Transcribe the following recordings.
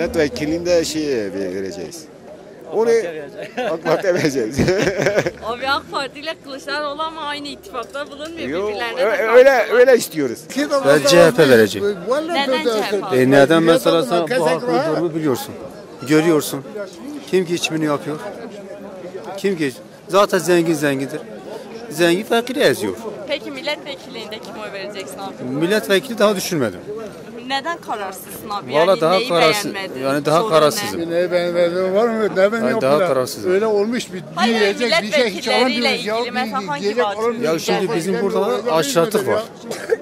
Milletvekilinde vereceğiz. Onu AK Parti'ye vereceğiz. Abi AK Parti ile Kılıçdaroğlu ama aynı ittifakta bulunmuyor birbirlerine. Öyle istiyoruz. Ben CHP vereceğim. Neden CHP abi? Neden mesela sen bu halkın durumu biliyorsun. Görüyorsun. Kim geçimini yapıyor? Kim geç? Zaten zengin zengindir. Zengin fakiri eziyor. Peki milletvekilliğinde kim oy vereceksin abi? Milletvekili daha düşünmedim. Neden kararsızsın abi? Valla Yani daha neyi kararsız. beğenmedin? Yani daha Sorun kararsızım. ne? Ne beğenmediğim var mı? Ne ben Yani yok daha da. kararsızım. Öyle olmuş bir Hayır, diyecek bir şey hiç milletvekilleriyle alamıyoruz ya. ilgili mesela hangi Diyecek vaatini alamıyoruz. Ya şimdi Gerçekten bizim burada aşağıtık var.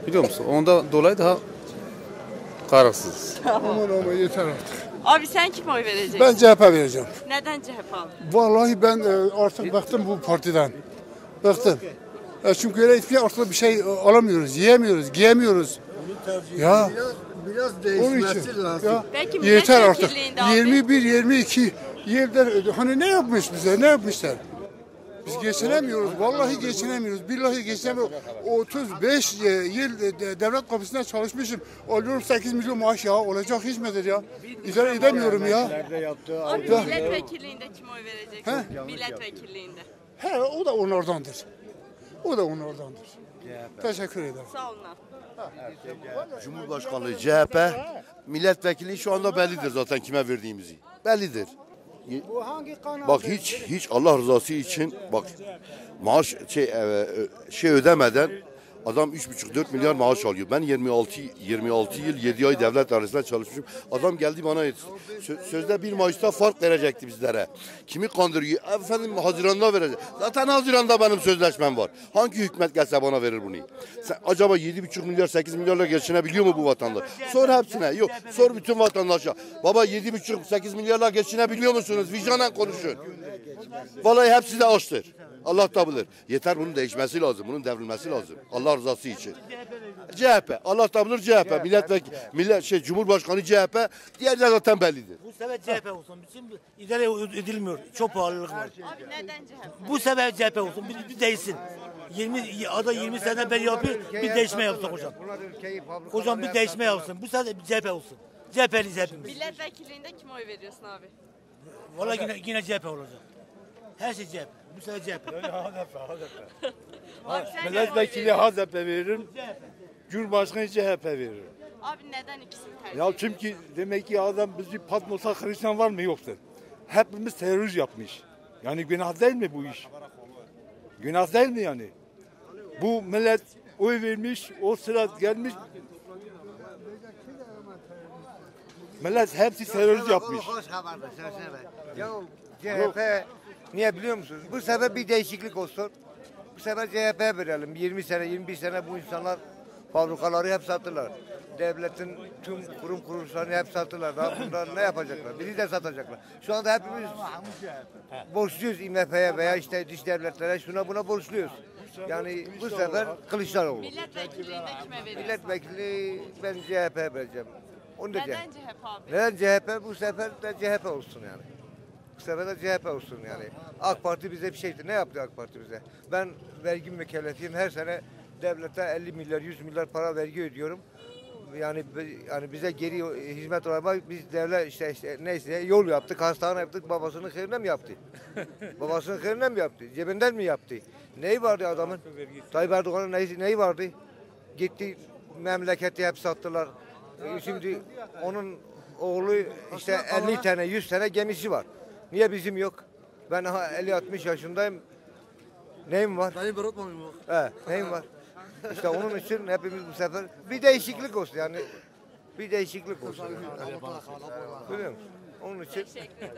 Biliyor musun? Ondan dolayı daha kararsızız. Aman yeter artık. Abi sen kime oy vereceksin? Ben CHP vereceğim. Neden CHP abi? Vallahi ben artık bıktım bu partiden. Bıktım. Çünkü öyle artık bir şey alamıyoruz, yiyemiyoruz, giyemiyoruz. Ya Biraz onun için. değişmesi lazım. Ya, Belki yeter artık. milletvekilliğinde abi. 21, 22 yıldır hani ne yapmış bize, ne yapmışlar? Biz geçinemiyoruz, vallahi geçinemiyoruz, billahi geçinemiyoruz. 35 yıl devlet kapısında çalışmışım. Alıyorum 8 milyon maaş ya, olacak iş midir ya? İdare edemiyorum ya. Abi milletvekilliğinde kim oy vereceksin? He? Milletvekilliğinde. He, o da onlardandır. O da onlardandır. Teşekkür ederim. Sağ olun abi. Cumhurbaşkanlığı CHP, milletvekili şu anda bellidir zaten kime verdiğimizi. Bellidir. Bak hiç Allah rızası için bak maaş ödemeden adam 3,5-4 milyar maaş alıyor. Ben 26 yıl 7 ay devlet arasında çalışmışım. Adam geldi bana sözde bir maaşta fark verecekti bizlere. Kimi kandırıyor? Efendim Haziran'da verecek. Zaten Haziran'da benim sözleşmem var. Hangi hükümet gelse bana verir bunu? Sen acaba 7,5 milyar 8 milyarla geçinebiliyor mu bu vatandaş? Sor hepsine. Yok. Sor bütün vatandaşa. Baba 7,5-8 milyarla geçinebiliyor musunuz? Vicdanen konuşun. Vallahi hepsi de açtır. Allah da bilir. Yeter bunun değişmesi lazım. Bunun devrilmesi lazım. Allah rızası için. CHP. Allah da bilir CHP. Cumhurbaşkanı CHP. Diğerler zaten bellidir. Bu sefer CHP olsun. Bizim idare edilmiyor. Çok pahalılık var. Abi neden CHP? Bu sefer CHP olsun. Bir değişsin. 20 sene beri yapıyor. Bir değişme yapsın hocam. Hocam bir değişme yapsın. Bu sefer CHP olsun. CHP'liyiz hepimiz. Milletvekilliğinde kime oy veriyorsun abi? Vallahi yine CHP olacak. Her şey CHP. Bu sefer CHP. Abi sen kime oy Milletvekili veriyorsun? HDP veririm. Cumhurbaşkanı CHP veririm. Abi neden ikisini tercih Ya ediyorsun? çünkü demek ki adam bizi Patmos'a Hristiyan var mı yoktur. Hepimiz terör yapmış. Yani günah değil mi bu iş? Günah değil mi yani? Bu millet oy vermiş, o sıra gelmiş. Millet hepsi terör yapmış. Ya CHP niye biliyor musunuz? Bu sefer bir değişiklik olsun. Bu sefer CHP verelim. 20 sene, 21 sene bu insanlar fabrikaları hep sattılar. Devletin tüm kurum kuruluşlarını hep sattılar. Daha bunlar ne yapacaklar? Bizi de satacaklar. Şu anda hepimiz borçluyuz IMF'ye veya işte dış devletlere şuna buna borçluyuz. Yani bu sefer Kılıçdaroğlu. Milletvekilliğinde kime veriyorsun? Milletvekili ben CHP vereceğim. Onu da Neden CHP. CHP abi? Neden CHP? Bu sefer de CHP olsun yani. Bu sefer de CHP olsun yani. AK Parti bize bir şeydi. Ne yaptı AK Parti bize? Ben vergi mükellefiyim. Her sene devlete 50 milyar, 100 milyar para vergi ödüyorum. Yani bize geri hizmet olarak biz devlet işte neyse yol yaptık, hastane yaptık. Babasının hayrına mı yaptı? Babasının hayrına mı yaptı? Cebinden mi yaptı? Neyi vardı adamın? Tayyip Erdoğan'ın neyi vardı? Gitti memleketi hep sattılar. Şimdi onun oğlu işte 50 tane 100 tane gemisi var. Niye bizim yok? Ben 50-60 yaşındayım. Neyim var? Beni bırakmamış mı? Neyim var? İşte onun için hepimiz bu sefer bir değişiklik olsun yani. Bir değişiklik olsun. Biliyor musun? Onun için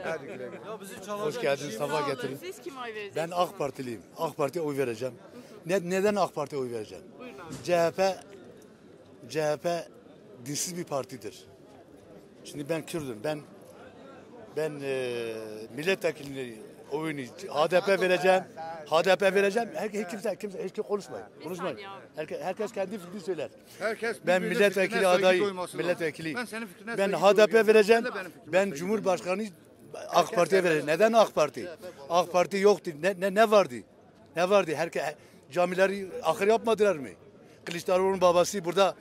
hadi güle güle. Hoş geldiniz, sabah getirin. Siz kime oy vereceksiniz? Ben AK Partiliyim. AK Parti'ye oy vereceğim. Neden AK Parti'ye oy vereceğim? Buyurun abi. CHP dinsiz bir partidir. Şimdi ben Kürdüm. Ben milletvekilini oyunu HDP vereceğim. HDP vereceğim. Kimse hiç konuşmayın. Konuşmayın. Herkes kendi fikrini söyler. Ben milletvekili adayı, milletvekili. Ben HDP vereceğim. Ben Cumhurbaşkanı AK Parti'ye vereceğim. Neden AK Parti? AK Parti yoktu. Ne vardı? Ne vardı? Camileri ahır yapmadılar mı? Kılıçdaroğlu'nun babası burada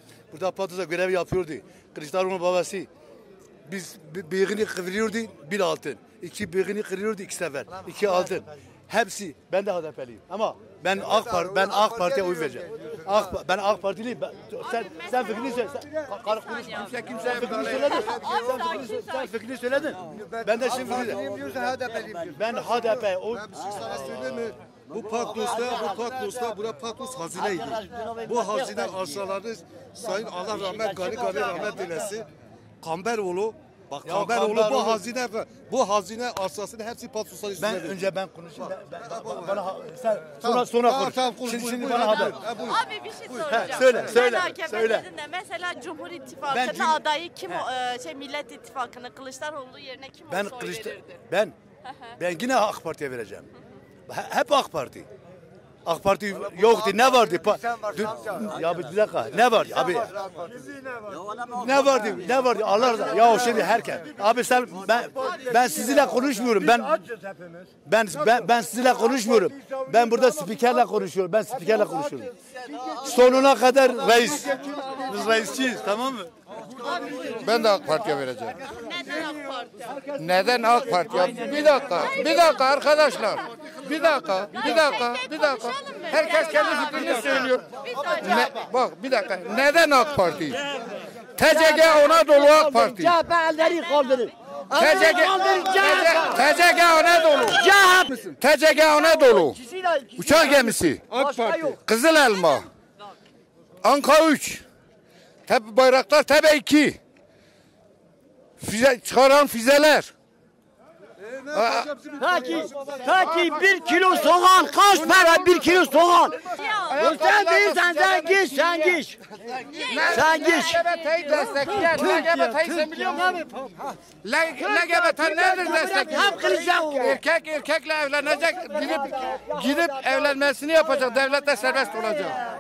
Patos'a görev yapıyordu. Kılıçdaroğlu'nun babası Biz birini kıvırıyordu, bir altın. İki birini kırıyordu, iki sefer. İki altın. Hepsi, ben de HDP'liyim. Ama ben AK Parti'ye oy vereceğim. Ben AK Partiliyim. Sen fikrini söyle. Sen fikrini söyledin. Ben de şimdi fikrini. Ben HDP. Sana söyleyeyim mi? Bu Patnos'ta bura Patnos hazineydi. Bu hazine arsaları Sayın Allah rahmet gani rahmet eylesin. Kamberoğlu bak Kamberoğlu bu hazine arsasının hepsi Patnos'un üstüne. Önce ben konuşayım. Sen sonra konuş. Şimdi bana haber. Abi bir şey soracağım. Söyle. AKP'nin de mesela Cumhur İttifakı'nın adayı kim Millet İttifakı'nın Kılıçdaroğlu yerine kim olsa oy verirdi? Ben yine AK Parti'ye vereceğim. Hep AK Parti. AK Parti yoktu. Ne vardı? Ya bir dakika. Ne vardı? Abi. Ne vardı? Allah razı olsun. Ya şimdi herkes. Abi ben sizinle konuşmuyorum. Ben sizinle konuşmuyorum. Ben burada spikerle konuşuyorum. Sonuna kadar reis. Biz reisçiyiz, tamam mı? Ben de AK Parti'ye vereceğim. Neden AK Parti? Neden AK Parti? Bir dakika arkadaşlar. Bir dakika. Herkes kendi fikrini söylüyor. Bak bir dakika. Neden AK Parti? TCG Anadolu AK Parti. CHP elleri kaldırın. TCG Anadolu. TCG Anadolu. Uçak gemisi. AK Parti. Kızıl Elma. Anka 3. Bayraktar Tepe 2. Çıkaran füzeler. Peki 1 kilo soğan kaç para 1 kilo soğan? Sen değilsen sen geç. LGBT'yi destekleyen. LGBT'yi sen biliyor musun? LGBT nedir destekleyen? Erkekle evlenecek. Gidip evlenmesini yapacak. Devlette serbest olacak.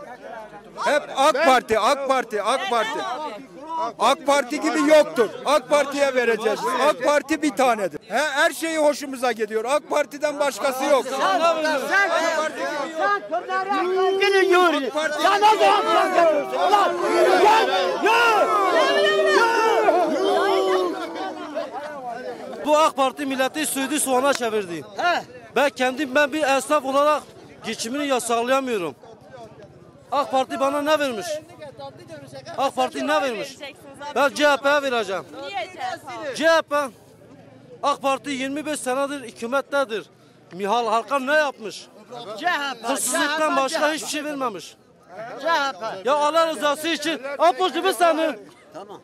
Hep AK Parti. AK Parti gibi yoktur. AK Parti'ye vereceğiz. AK Parti bir tanedir. Her şeyi hoşumuza gidiyor. AK Parti'den başkası yok. Bu AK Parti milleti sürdü soğana çevirdi. Ben bir esnaf olarak geçimini yasaklayamıyorum. AK Parti bana ne vermiş? AK Parti ne vermiş? Ben CHP'ye vereceğim. Niye CHP? AK Parti 25 senedir hükümettedir. Mihal Hakan ne yapmış? Hırsızlıktan başka hiçbir şey vermemiş. Ya Allah rızası için Apoşu bir saniye.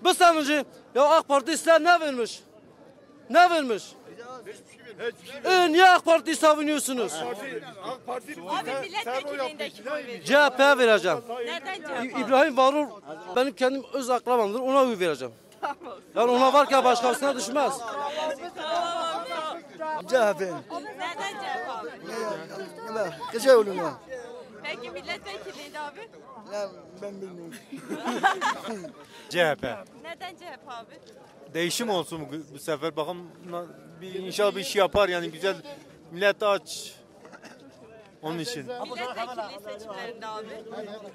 Bir saniye. Ya AK Parti size ne vermiş? Niye AK Parti'yi savunuyorsunuz? Abi milletvekilliğinde kim oy verecek? CHP'ye vereceğim. Neden CHP? İbrahim Varol benim kendim öz akrabamdır. Ona oy vereceğim. Yani ona varken başkasına düşmez. CHP. Neden CHP abi? Kıcaoğlu'na. Peki milletvekilliğinde abi? Ben bilmiyorum. CHP. Neden CHP abi? Değişim olsun bu sefer. Bakalım inşallah bir şey yapar yani güzel. Millet aç. Onun için. Milletvekilliği seçimlerinde abi.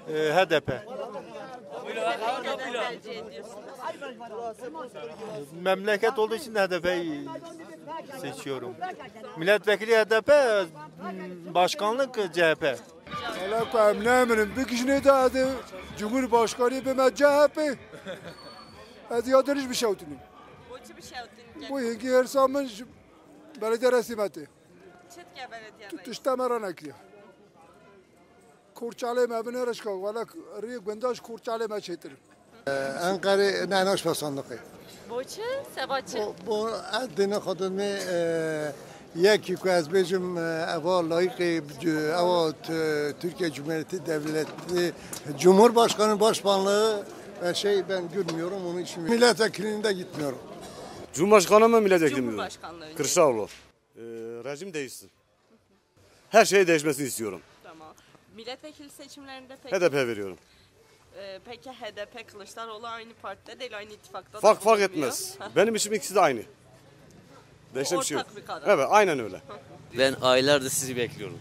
HDP. Neden tercih ediyorsunuz? Memleket olduğu için HDP'yi seçiyorum. Milletvekili HDP, başkanlık CHP. Alakam ne eminim. Bir kişi ne dedi? Cumhurbaşkanı ben CHP. Hadi yadırış bir şey otunum. Bu yenge her zaman belediye resimeti. Çıtke belediye. Tutuşta merak ya. Kurçale mebine reşka. Valla riye göndaş kurçale meçetir. Ankara nanaş basanlığı. Boçu, sevaçı. Bu adını kadını yeki ki az bejim ava layık ava Türkiye Cumhuriyeti Devleti Cumhurbaşkanı Başkanlığı ben görmüyorum onun için milletvekilinde gitmiyorum. Cumhurbaşkanı mı milletvekili mi? Cumhurbaşkanlığı. Kılıçdaroğlu. Rejim değişsin. Her şeyi değişmesini istiyorum. Tamam. Milletvekili seçimlerinde peki. HDP veriyorum. Peki HDP Kılıçdaroğlu aynı partide değil, aynı ittifakta. Fark etmez. Benim için ikisi de aynı. Değişen bir şey yok. Bir karar. Evet, aynen öyle. Ben aylardır sizi bekliyorum.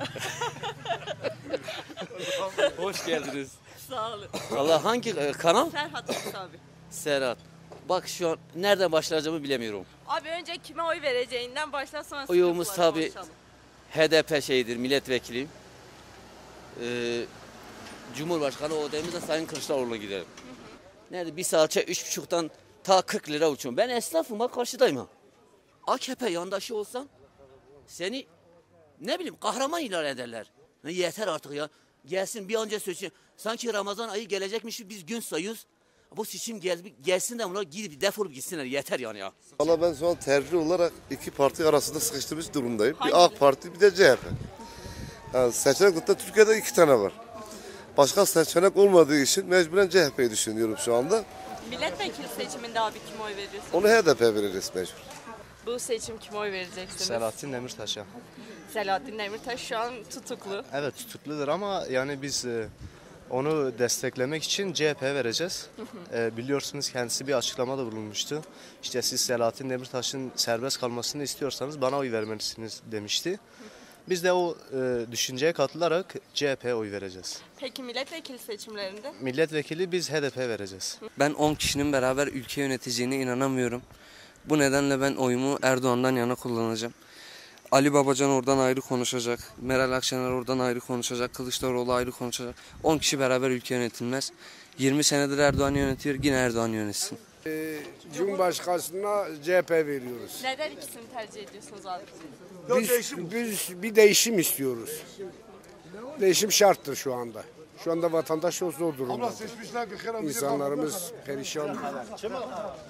Hoş geldiniz. Sağ olun. Allah hangi kanal? Serhat abi. Serhat. Bak şu an nereden başlayacağımı bilemiyorum. Abi önce kime oy vereceğinden başla, sonra Oyumuz sıkıntıları tabii konuşalım. HDP şeyidir, milletvekiliyim. Cumhurbaşkanı odamızda Sayın Kılıçdaroğlu'na giderim. Nerede bir salça 3,5'tan ta 40 lira uçuyorum. Ben esnafım, bak karşıdayım ha. AKP yandaşı olsam seni ne bileyim kahraman ilan ederler. Yeter artık ya. Gelsin bir önce seçim. Sanki Ramazan ayı gelecekmiş, biz gün sayıyoruz. Bu seçim gelsin de bunlar gidip defolup gitsinler, yeter yani ya. Valla ben şu an tercih olarak iki parti arasında sıkıştırmış durumdayım. Bir AK Parti bir de CHP. Yani seçenekte Türkiye'de 2 tane var. Başka seçenek olmadığı için mecburen CHP'yi düşünüyorum şu anda. Milletvekili seçiminde abi kime oy veriyorsunuz? Onu HDP veririz mecbur. Bu seçim kime oy vereceksiniz? Selahattin Demirtaş'a. Selahattin Demirtaş şu an tutuklu. Evet tutukludur ama yani biz onu desteklemek için CHP'ye vereceğiz. Biliyorsunuz kendisi bir açıklamada bulunmuştu. İşte siz Selahattin Demirtaş'ın serbest kalmasını istiyorsanız bana oy vermelisiniz demişti. Biz de o düşünceye katılarak CHP'ye oy vereceğiz. Peki milletvekili seçimlerinde? Milletvekili biz HDP vereceğiz. Ben 10 kişinin beraber ülke yöneteceğine inanamıyorum. Bu nedenle ben oyumu Erdoğan'dan yana kullanacağım. Ali Babacan oradan ayrı konuşacak. Meral Akşener oradan ayrı konuşacak. Kılıçdaroğlu ayrı konuşacak. 10 kişi beraber ülke yönetilmez. 20 senedir Erdoğan yönetiyor. Yine Erdoğan yönetsin. Cumhurbaşkanına CHP veriyoruz. Neden ikisini tercih ediyorsunuz abi? Biz bir değişim istiyoruz. Değişim şarttır şu anda. Şu anda vatandaş o zor durumda. İnsanlarımız perişan.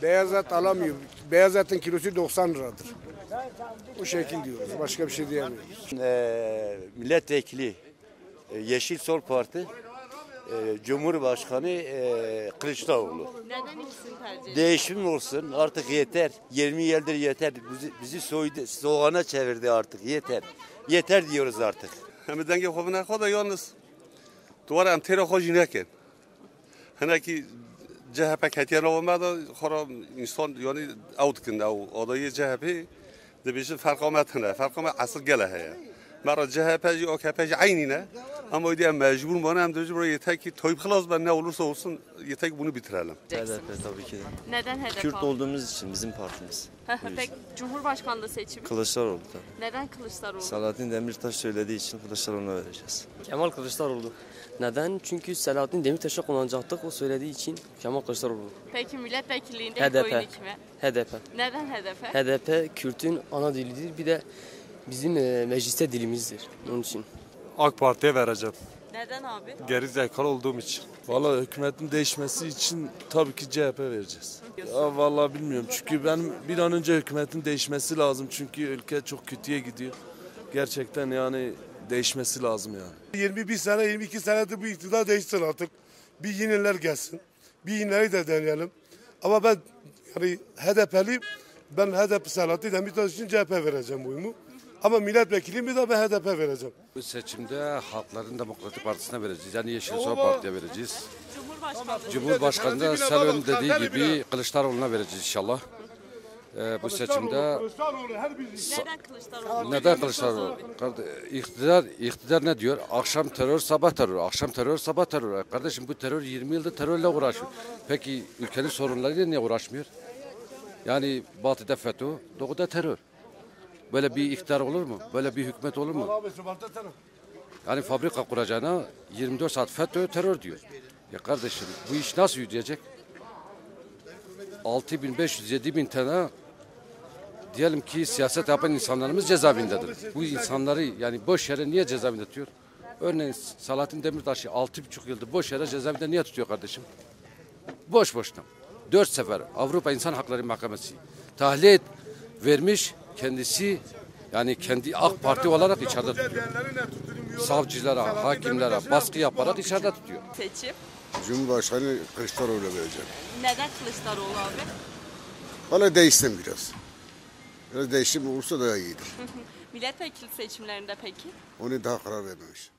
Beyaz et alamıyor. Beyaz etin kilosu 90 liradır. Bu şekil diyoruz. Başka bir şey diyemiyoruz. Milletvekili Yeşil Sol Parti Cumhurbaşkanı Kılıçdaroğlu. Neden ikisini tercih ediyorsunuz? Değişim olsun artık yeter. 20 yıldır yeter. Bizi soğana çevirdi artık yeter. Yeter diyoruz artık. Hem denge kovuna koda yalnız duvar antera hojineken. Hani ki CHP katiyen olmadı, xora insan yani outkunde o adayı CHP de bir şey farkametine, farkamet asıl gele heye. Mara CHP'ci o KP'ci aynine ama o diye mecbur mu hem de buraya yeter ki toyup kılavuz ben ne olursa olsun yeter ki bunu bitirelim. HDP tabii ki de. Neden HDP? Kürt olduğumuz için bizim partimiz. Peki Cumhurbaşkanlığı seçimi? Kılıçdaroğlu tabii. Neden Kılıçdaroğlu? Selahattin Demirtaş söylediği için Kılıçdaroğlu'na vereceğiz. Kemal Kılıçdaroğlu. Neden? Çünkü Selahattin Demirtaş'a kullanacaktık. O söylediği için Kemal Kılıçdaroğlu. Peki milletvekilliğinde HDP. ilk oyunu kime? HDP. Neden HDP? HDP Kürt'ün ana dilidir. Bir de bizim mecliste dilimizdir. Onun için. AK Parti'ye vereceğim. Neden abi? Geri zekalı olduğum için. Vallahi hükümetin değişmesi için tabii ki CHP vereceğiz. Ya vallahi bilmiyorum çünkü ben bir an önce hükümetin değişmesi lazım çünkü ülke çok kötüye gidiyor. Gerçekten yani değişmesi lazım yani. 21 sene 22 senedir bu iktidar değişsin artık. Bir yeniler gelsin. Bir yenileri de deneyelim. Ama ben yani HDP'liyim. Ben HDP Selahattin Demirtaş için CHP vereceğim oyumu. Ama milletvekilimi de ben HDP vereceğim. Bu seçimde Halkların Demokratik Partisi'ne vereceğiz. Yani Yeşil Sol Parti'ye vereceğiz. Cumhurbaşkanı da Selon dediği gibi Kılıçdaroğlu'na vereceğiz inşallah. Bu seçimde Neden Kılıçdaroğlu? neden Kılıçdaroğlu? İktidar ne diyor? Akşam terör, sabah terör. Akşam terör, sabah terör. Kardeşim bu terör 20 yıldır terörle uğraşıyor. Peki ülkenin sorunlarıyla niye uğraşmıyor? Yani batıda FETÖ, doğuda terör. Böyle bir iktidar olur mu? Böyle bir hükümet olur mu? Yani fabrika kuracağına 24 saat FETÖ terör diyor. Ya kardeşim bu iş nasıl yürüyecek? 6.500-7.000 tane diyelim ki siyaset yapan insanlarımız cezaevindedir. Bu insanları yani boş yere niye cezaevinde tutuyor? Örneğin Selahattin Demirtaş'ı 6,5 yıldır boş yere cezaevinde niye tutuyor kardeşim? Boş boşuna. 4 sefer Avrupa İnsan Hakları Mahkemesi tahliye vermiş. Kendisi yani kendi AK Parti olarak içeride tutuyor. Savcılara, hakimlere baskı yaparak içeride tutuyor. Seçim. Cumhurbaşkanı Kılıçdaroğlu'na vereceğim. Neden Kılıçdaroğlu abi? Valla değişsin biraz. Biraz değişim olursa daha iyidir. Milletvekili seçimlerinde peki? Onu daha karar vermemiş.